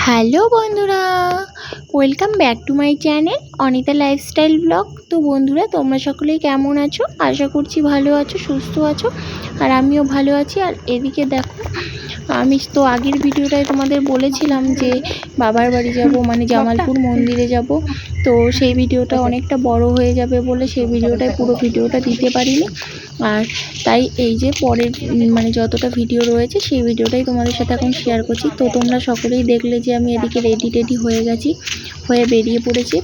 Hello বন্ধুরা, welcome back to my channel Anita lifestyle blog. তো বন্ধুরা, তোমরা সকলেই কেমন আছো? আশা করছি ভালো আছো, সুস্থ আছো। আর আমিও ভালো আছি। আর এদিকে দেখো, আমি তো আগের ভিডিওটায় তোমাদের বলেছিলাম যে বাবার বাড়ি যাব, মানে জামালপুর মন্দিরে যাব। তো সেই ভিডিওটা অনেকটা বড় হয়ে যাবে বলে সেই ভিডিওটায় পুরো ভিডিওটা দিতে পারিনি। আর তাই এই যে পরের মানে যতটা ভিডিও রয়েছে সেই ভিডিওটাই তোমাদের সাথে এখন শেয়ার করছি। তো তোমরা সকলেই দেখলে যে আমি এদিকে রেডি হয়ে গেছি, হয়ে বেরিয়ে পড়েছি।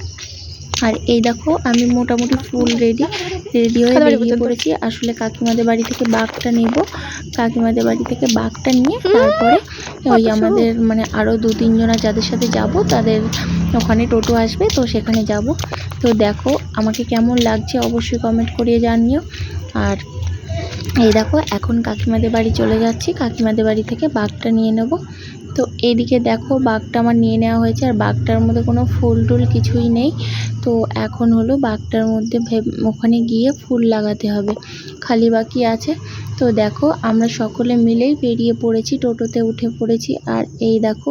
আর এই দেখো, আমি মোটামুটি ফুল রেডি হয়ে বেরিয়ে পড়েছি। আসলে কাকিমাদের বাড়ি থেকে বাঘটা নেব। কাকিমাদের বাড়ি থেকে বাঘটা নিয়ে তারপরে ওই আমাদের মানে আরও 2-3 জনা যাদের সাথে যাব তাদের ওখানে টোটো আসবে, তো সেখানে যাব। তো দেখো আমাকে কেমন লাগছে অবশ্যই কমেন্ট করে জানিও। আর এই দেখো, এখন কাকিমাদের বাড়ি চলে যাচ্ছি। কাকিমাদের বাড়ি থেকে বাঘটা নিয়ে নেব। তো এদিকে দেখো, বাঘটা আমার নিয়ে নেওয়া হয়েছে। আর বাঘটার মধ্যে কোনো ফুল টুল কিছুই নেই। তো এখন হলো বাঘটার মধ্যে ওখানে গিয়ে ফুল লাগাতে হবে, খালি বাকি আছে। তো দেখো, আমরা সকলে মিলেই বেরিয়ে পড়েছি, টোটোতে উঠে পড়েছি। আর এই দেখো,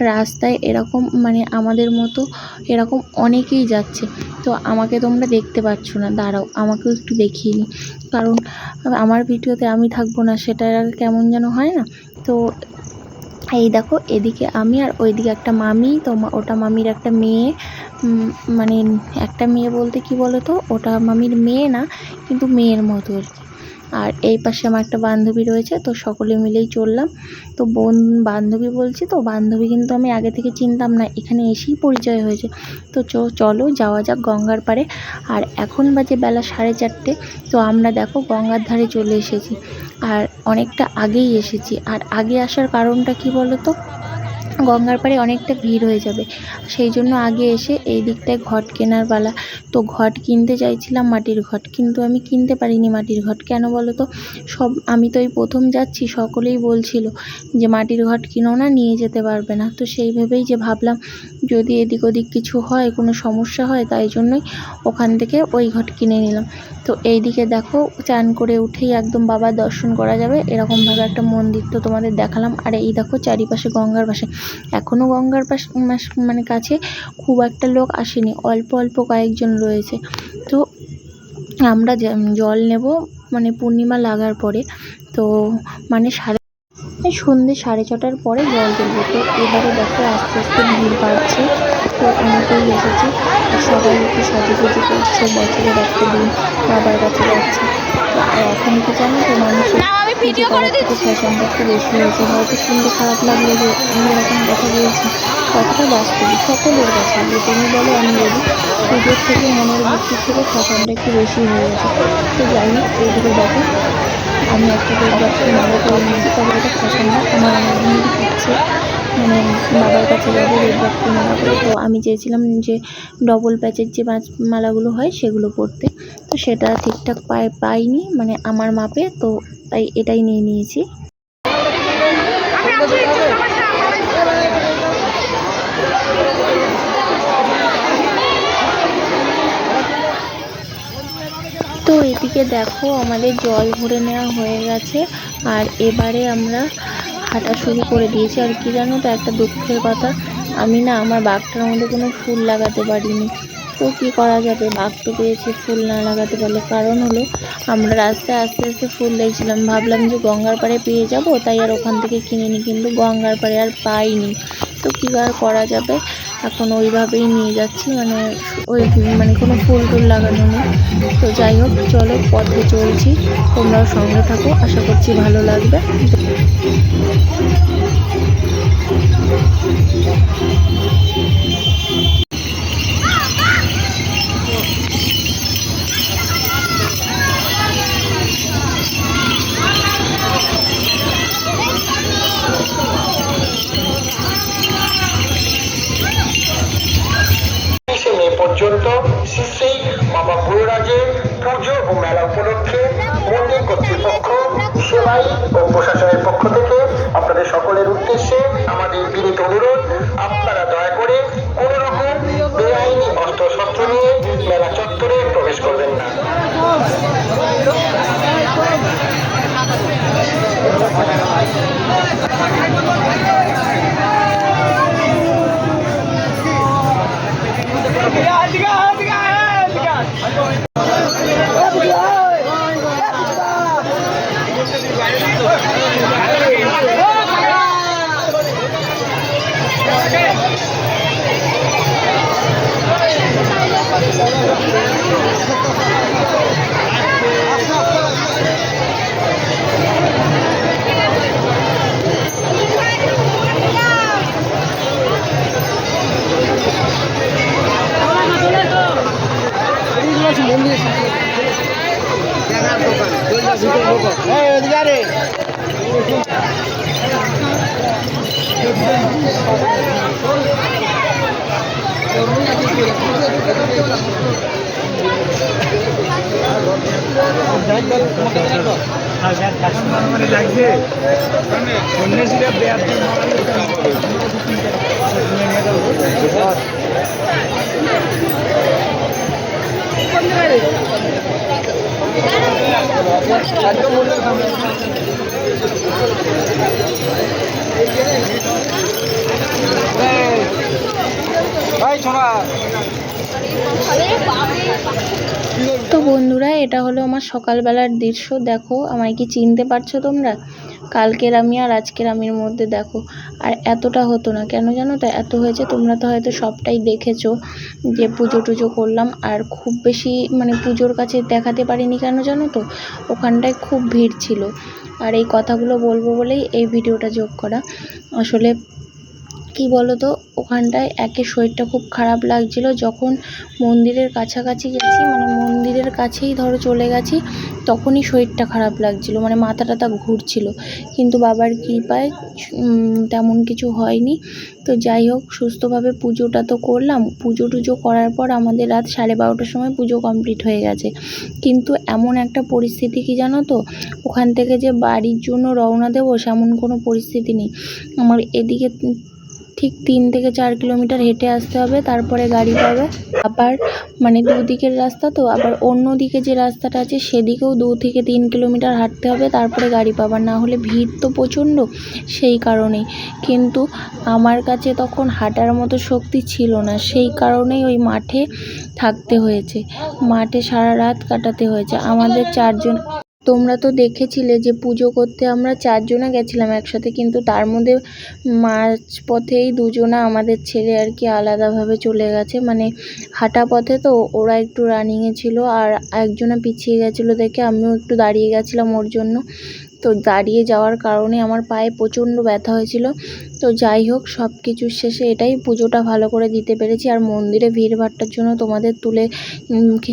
রাস্তায় এরকম মানে আমাদের মতো এরকম অনেকেই যাচ্ছে। তো আমাকে তোমরা দেখতে পাচ্ছ না, দাঁড়াও আমাকেও একটু দেখিয়ে নিই, কারণ আমার ভিডিওতে আমি থাকবো না, সেটা কেমন যেন হয় না। তো এই দেখো, এদিকে আমি আর ওইদিকে একটা মামি। তো ওটা মামির একটা মেয়ে, মানে একটা মেয়ে বলতে কি বলো তো, ওটা মামির মেয়ে না, কিন্তু মেয়ের মতো আর কি। আর এই পাশে আমার একটা বান্ধবী রয়েছে। তো সকলে মিলেই চললাম। তো বান্ধবী বলছি, তো বান্ধবী কিন্তু আমি আগে থেকে চিনতাম না, এখানে এসেই পরিচয় হয়েছে। তো চলো যাওয়া যাক গঙ্গার পাড়ে। আর এখন বাজে বেলা 4:30। তো আমরা দেখো গঙ্গার ধারে চলে এসেছি, আর অনেকটা আগেই এসেছি। আর আগে আসার কারণটা কি বলো তো, গঙ্গার পাড়ে অনেকটা ভিড় হয়ে যাবে, সেই জন্য আগে এসে এই দিকটায় ঘট কেনার পালা। তো ঘট কিনতে চাইছিলাম, মাটির ঘট, কিন্তু আমি কিনতে পারিনি মাটির ঘট। কেন বলো তো, আমি তো এই প্রথম যাচ্ছি, সকলেই বলছিল যে মাটির ঘট কিনো না, নিয়ে যেতে পারবে না। তো সেই ভেবেই যে ভাবলাম যদি এদিক ওদিক কিছু হয়, কোনো সমস্যা হয়, তাই জন্যই ওখান থেকে ওই ঘট কিনে নিলাম। তো এই দিকে দেখো, চান করে উঠেই একদম বাবার দর্শন করা যাবে এরকমভাবে একটা মন্দির, তো তোমাদের দেখালাম। আর এই দেখো, চারিপাশে গঙ্গার পাশে এখনও গঙ্গার পাশ মানে কাছে খুব একটা লোক আসেনি, অল্প অল্প কয়েকজন রয়েছে। তো আমরা জল নেব মানে পূর্ণিমা লাগার পরে, তো মানে সন্ধ্যে 6:30টার পরে জল তুলব। তো এবারে দেখো আস্তে আস্তে ভিড় বাড়ছে, তো অনেকেই এসেছে। আর সবাই একটু সাজুগুজু করছে, বছরের একটা দিন বাবার কাছে যাচ্ছে। আর এখন কি জানো তো, মানুষের পুজো করার থেকে ফ্যাশনটা একটু বেশি হয়েছে। হয়তো শুনতে খারাপ লাগলো যে আমি এরকম কথা বলছি, কথাটা বাস্তবিক সকলের কাছে, যে তুমি বলো আমি বলি, পুজোর থেকে মনের ভক্তির থেকে ফ্যাশনটা একটু বেশি হয়ে গেছে। তো যাই হোক, এইদিকে দেখো আমি একটা রোজগারকে মালা করে নিয়েছি, তবে এটা ফ্যাশন না, আমার অনেকদিনের ইচ্ছে, মানে বাবার কাছে যাবো রোজগারকে মালা করে। তো আমি চেয়েছিলাম যে ডবল প্যাচের যে মালাগুলো হয় সেগুলো পরতে, তো সেটা ঠিকঠাক পাইনি মানে আমার মাপে, তো তাই এটাই নিয়ে নিয়েছি। তো এদিকে দেখো, আমাদের জল ভরে নেওয়া হয়ে গেছে। আর এবারে আমরা হাঁটা শুরু করে দিয়েছি। আর কি জানো তো, একটা দুঃখের কথা, আমি না আমার বাঘটার মধ্যে কোনো ফুল লাগাতে পারিনি। তো কি করা যাবে, বাঘ তো পেয়েছি, ফুল না লাগাতে পারলে। কারণ হলো, আমরা রাস্তায় আস্তে আস্তে ফুল দেখছিলাম, ভাবলাম যে গঙ্গার পাড়ে পেয়ে যাব, তাই আর ওখান থেকে কিনে নিই, কিন্তু গঙ্গার পাড়ে আর পাইনি। তো কী আর করা যাবে, এখন ওইভাবেই নিয়ে যাচ্ছি, মানে ওই মানে কোনো ফুল টুল লাগানো নেই। তো যাই হোক, চলো পথে চলছি, তোমরাও সঙ্গে থাকো, আশা করছি ভালো লাগবে। পর্যন্ত শ্রী শ্রী বাবা গুরুরাজের পুজো ও মেলা উপলক্ষে মন্দির কর্তৃপক্ষ, সেবাই ও প্রশাসনের পক্ষ থেকে আপনাদের সকলের উদ্দেশ্যে আমাদের বিনীত অনুরোধ, আপনারা দয়া করে কোনো রকম বেআইনি অস্ত্রশস্ত্র নিয়ে মেলা চত্বরে প্রবেশ করবেন না। তো বন্ধুরা, এটা হলো আমার সকালবেলার দৃশ্য। দেখো আমায় কি চিনতে পারছো তোমরা? কালকের আমি আর আজকের আমির মধ্যে দেখো। আর এতটা হতো না কেন জানো তো? এত হয়েছে, তোমরা তো হয়তো সবটাই দেখেছো যে পুজো টুজো করলাম। আর খুব বেশি মানে পুজোর কাছে দেখাতে পারিনি কেন জানো তো? ওখানটায় খুব ভিড় ছিল। আর এই কথাগুলো বলবো বলেই এই ভিডিওটা যোগ করা। আসলে কি বলো তো, ওখানটায় একে শরীরটা খুব খারাপ লাগছিল। যখন মন্দিরের কাছাকাছি গেছি, মানে মন্দিরের কাছেই ধরো চলে গেছি, তখনই শরীরটা খারাপ লাগছিল, মানে মাথা টাথা ঘুরছিল। কিন্তু বাবার কৃপায় তেমন কিছু হয়নি। তো যাই হোক, সুস্থভাবে পুজোটা তো করলাম। পুজো টুজো করার পর আমাদের রাত 12:30টার সময় পুজো কমপ্লিট হয়ে গেছে। কিন্তু এমন একটা পরিস্থিতি কি জানো তো, ওখান থেকে যে বাড়ির জন্য রওনা দেবো সেমন কোনো পরিস্থিতি নেই। আমার এদিকে ঠিক 3 থেকে 4 কিলোমিটার হেঁটে আসতে হবে, তারপরে গাড়ি পাবে। আবার মানে দুদিকের রাস্তা তো, আবার অন্য দিকে যে রাস্তাটা আছে সেদিকেও 2 থেকে 3 কিলোমিটার হাঁটতে হবে, তারপরে গাড়ি পাবার। না হলে ভিড় তো প্রচণ্ড, সেই কারণেই। কিন্তু আমার কাছে তখন হাঁটার মতো শক্তি ছিল না, সেই কারণেই ওই মাঠে থাকতে হয়েছে, মাঠে সারা রাত কাটাতে হয়েছে। আমাদের 4 জন, তোমরা তো দেখেছিলে যে পুজো করতে আমরা 4 জনা গেছিলাম একসাথে, কিন্তু তার মধ্যে মাঝপথেই 2 জনা আমাদের ছেড়ে আর কি আলাদাভাবে চলে গেছে। মানে হাঁটা পথে তো ওরা একটু রানিংয়ে ছিল, আর একজনা পিছিয়ে গেছিলো দেখে আমিও একটু দাঁড়িয়ে গেছিলাম ওর জন্য। তো দাঁড়িয়ে যাওয়ার কারণে আমার পায়ে প্রচণ্ড ব্যথা হয়েছিল। তো যাই হোক, সব কিছুর শেষে এটাই, পুজোটা ভালো করে দিতে পেরেছি। আর মন্দিরে ভিড়ভাট্টার জন্য তোমাদের তুলে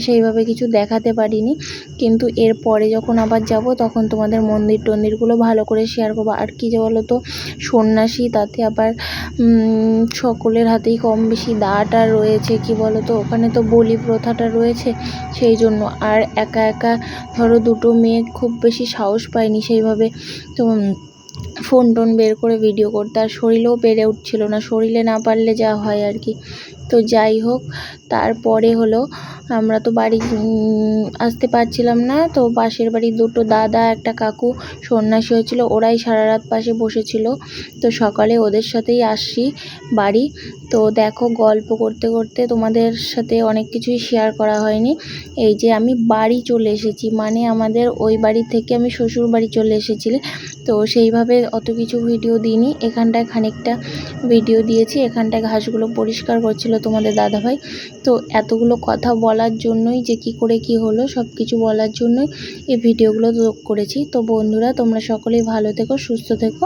সেইভাবে কিছু দেখাতে পারিনি। কিন্তু এরপরে যখন আবার যাব তখন তোমাদের মন্দির টন্দিরগুলো ভালো করে শেয়ার করবো। আর কি যে বলো তো, সন্ন্যাসী, তাতে আবার সকলের হাতেই কম বেশি দাটা রয়েছে। কি বলো তো, ওখানে তো বলি প্রথাটা রয়েছে, সেই জন্য। আর একা একা ধরো 2টো মেয়ে খুব বেশি সাহস পায়নি সেইভাবে তো ফোন টোন বের করে ভিডিও করতে। আর শরীরেও পেরে উঠছিল না, শরীরে না পারলে যা হয় আর কি। তো যাই হোক, তারপরে হলো আমরা তো বাড়ি আসতে পারছিলাম না। তো পাশের বাড়ির 2টো দাদা, একটা কাকু সন্ন্যাসী হয়েছিল, ওরাই সারা রাত পাশে বসেছিল। তো সকালে ওদের সাথেই আসছি বাড়ি। তো দেখো, গল্প করতে করতে তোমাদের সাথে অনেক কিছুই শেয়ার করা হয়নি। এই যে আমি বাড়ি চলে এসেছি, মানে আমাদের ওই বাড়ি থেকে আমি শ্বশুর বাড়ি চলে এসেছি। তো সেইভাবে অত কিছু ভিডিও দিইনি, এখানটায় খানিকটা ভিডিও দিয়েছি। এখানটায় ঘাসগুলো পরিষ্কার করছিল তোমাদের দাদাভাই। তো এতগুলো কথা বলার জন্যই, যে কি করে কি হলো সব কিছু বলার জন্যই এই ভিডিওগুলো যোগ করেছি। তো বন্ধুরা, তোমরা সকলেই ভালো থেকো, সুস্থ থেকো।